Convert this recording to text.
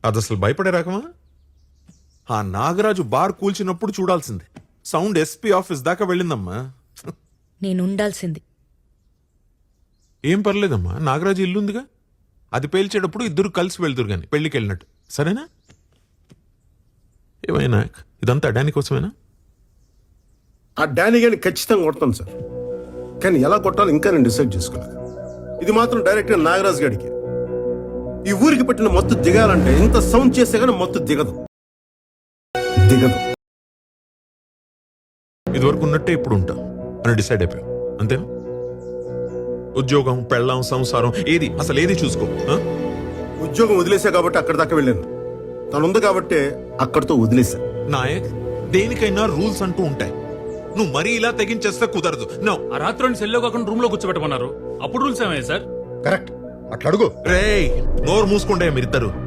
అది అసలు భయపడే రకమా? ఆ నాగరాజు బార్ కూల్చినప్పుడు చూడాల్సిందే. సౌండ్ ఎస్పీ ఆఫీస్ దాకా వెళ్ళిందమ్మా. నేను ఉండాల్సింది. ఏం పర్లేదమ్మా, నాగరాజు ఇల్లుందిగా, అది పేల్చేటప్పుడు ఇద్దరు కలిసి వెళ్తురు గాని పెళ్లికి వెళ్ళినట్టు. సరేనా? ఏమైనా ఇదంతా డానీ కోసమేనా? ఆ డానీ గాని ఖచ్చితంగా కొడతాను సార్, కానీ ఎలా కొట్టాలో ఇంకా నేను డిసైడ్ చేసుకోలేదు. ఇది మాత్రం డైరెక్ట్ గా నాగరాజ్ గారికి ఈ ఊరికి పెట్టిన మొత్తం దిగాలంటే ఇంత సౌండ్ చేస్తే కానీ మొత్తం దిగదు. ఇదివరకు ఉన్నట్టే ఇప్పుడు ఉంటా అని డిసైడ్ అయిపోయాం, అంతేనా? ఉద్యోగం, పెళ్ళాం, సంసారం ఏది అసలు ఏది చూసుకో. ఉద్యోగం వదిలేసా కాబట్టి అక్కడి దాకా వెళ్ళాను. తనుంది కాబట్టి అక్కడితో వదిలేసా. నాయక్, దేనికైనా రూల్స్ అంటూ ఉంటాయి. నువ్వు మరీ ఇలా తెగించేస్తే కుదరదు. నో. ఆ రాత్రి సెల్లో కాకుండా రూమ్ లో కూర్చోబెట్టమన్నారు. అప్పుడు రూల్స్ ఏమయ్యాయి సార్? కరెక్ట్, అట్లా అడుగు. రేయ్, నోరు మూసుకుంటే మీరిద్దరు.